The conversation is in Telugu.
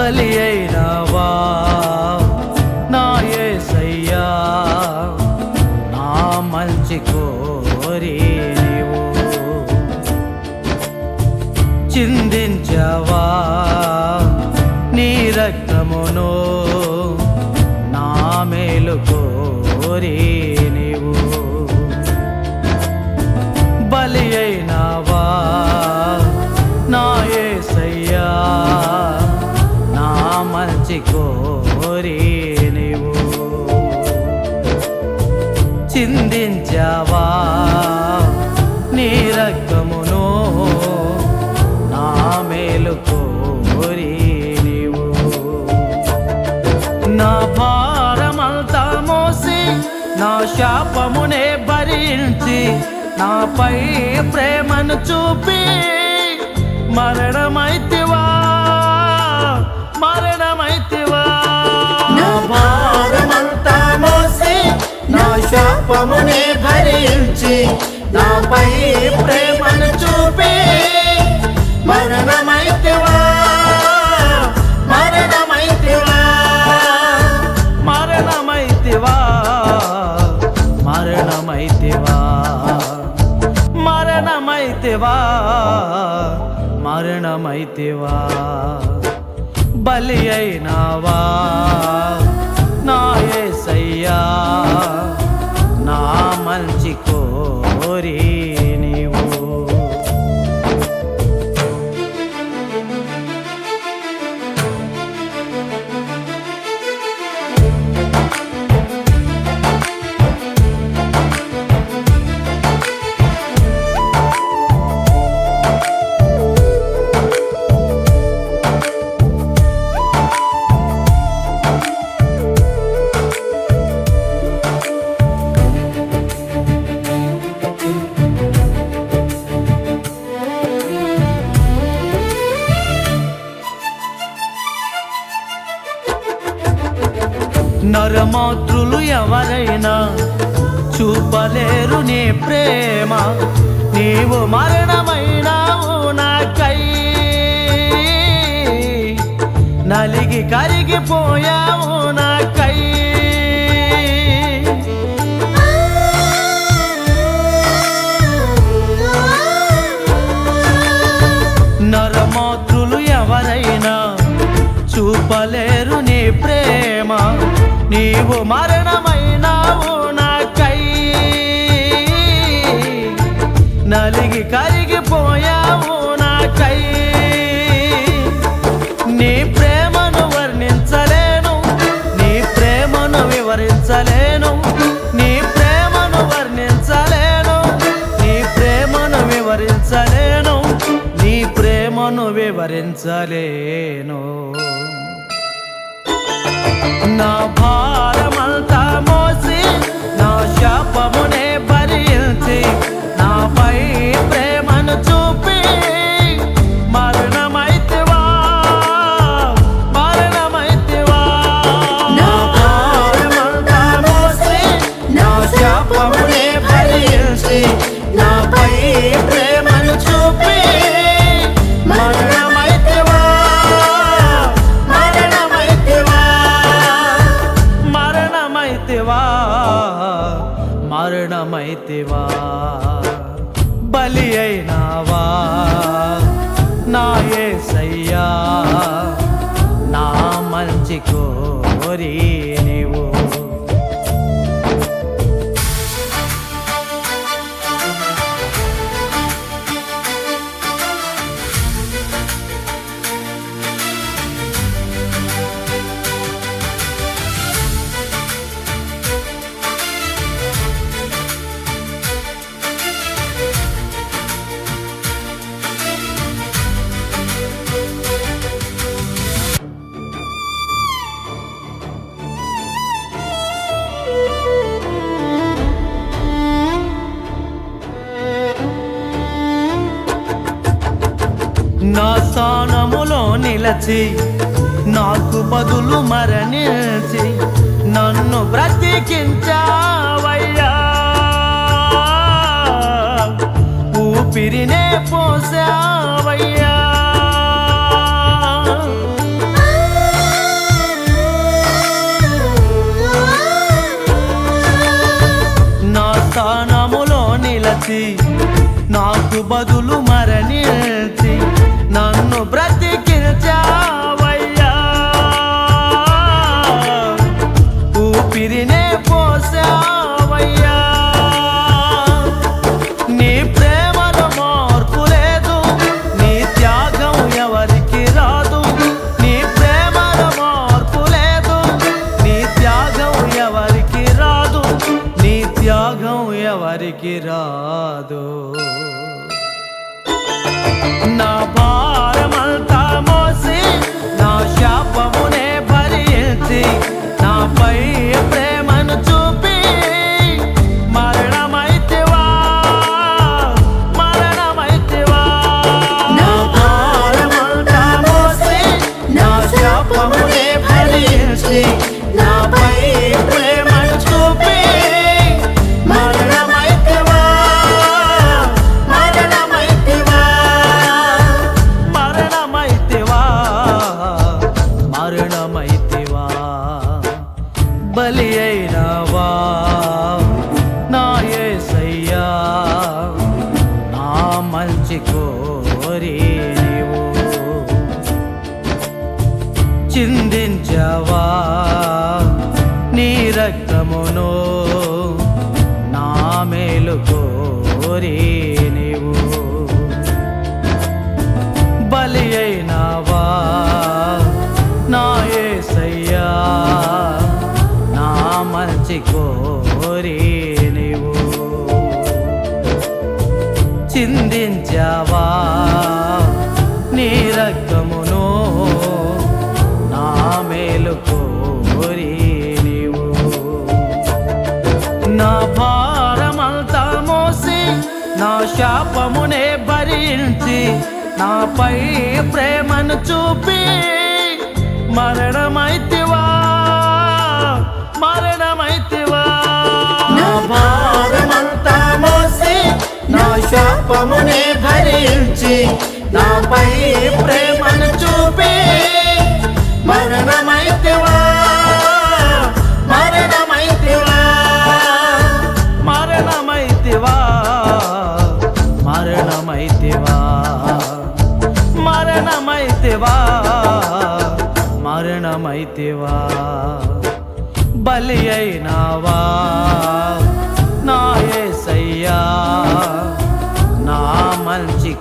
బలి అయినవా నా యేసయ్యా, నా మంచి కోరి నీవు చిందించవా నీ రక్తమును నా మేలు కోరి నీవు బలి అయినవా నా యేసయ్యా, నా మంచి కోరి నీవు చిందించవా నీ రక్తమును నా మేలు కోరి నీవు నా భారమంతా మోసి నా శాపమునే భరించి నాపై ప్రేమను చూపి మరణమైతివా మరణమైతివా నా భారమంతా మోసి నా శాపమునే భరించి నాపై ప్రేమను చూపి మరణమైతివా మరణమైతివా మరణమైతివా మరణమైతివా మరణమైతివా మరణమైతివా బలి అయినవా నా యేసయ్యా, నా మంచి కోరి నీవు నరమాతృలు ఎవరైనా చూపలేరు నీ ప్రేమ, నీవు మరణమైనావు నాకై, నలిగి కరిగిపోయావు నాకై. నరమాతృలు ఎవరైనా చూపలేరు నీ ప్రేమ, నీవు మరణమైనావు నాకై, నలిగి కరిగిపోయావు నాకై. నీ ప్రేమను వర్ణించలేను, నీ ప్రేమను వివరించలేను, నీ ప్రేమను వర్ణించలేను, నీ ప్రేమను వివరించలేను, నీ ప్రేమను వివరించలేను. నా భారమంతా మోసి నా శాపమునే భరించి నాపై ప్రేమను చూపి మరణమైతివా మరణమైతివా. నా భారమంతా మోసి నా శాపమునే భరించి నాపై ప్రేమను చూపి మరణమైతివా మరణమైతివా మరణమైతివా మరణమైతివా బలి అయినవా నా యేసయ్యా, నా మంచి కోరి నీవు నా స్థానములో నిలచి నాకు బదులు మరణించి నన్ను బ్రతికించావయ్యా, ఊపిరినే పోసావయ్యా. మోసి నాకు బదులు మరణించి నన్ను బ్రతికించావయ్యా. ఊపిరినే పోసావయ్యా. నీ ప్రేమలో మార్పు లేదు, నీ త్యాగం ఎవరికి రాదు. నీ ప్రేమలో మార్పు లేదు, నీ త్యాగం ఎవరికి రాదు. నీ త్యాగం ఎవరికి రాదు. నా భారమంతా మోసి నా శాపమునే భరించి నాపై ప్రేమను చూపి మరణమైతివా, మరణమైతివా. నా భారమంతా మోసి నా శాపమునే భరించి నాపై ప్రేమను చూపి మరణమైతివా, మరణమైతివా. మరణమైతివా, మరణమైతివా. బలి అయినవా నా యేసయ్యా, నా మంచి కోరి నీవు చిందించవా నీ రక్తమును నా మేలు కోరి నీవు బలి అయినవా నా యేసయ్యా, నా మంచి కోరి నీవు చిందించవా నీ రక్తమును నా మేలు కోరి నీవు. నా భారమంతా మోసి నా శాపమునే భరించి నాపై ప్రేమను చూపి మరణమైతివా, మరణమైతివా. నా భారమంతా మోసి నా శాపమునే భరించి నాపై ప్రేమను చూపి మరణమైతివా, మరణమైతివా. మరణమైతివా, మరణమైతివా. మరణమైతివా, మరణమైతివా. బలి అయినవా నా యేసయ్యా, నా మంచి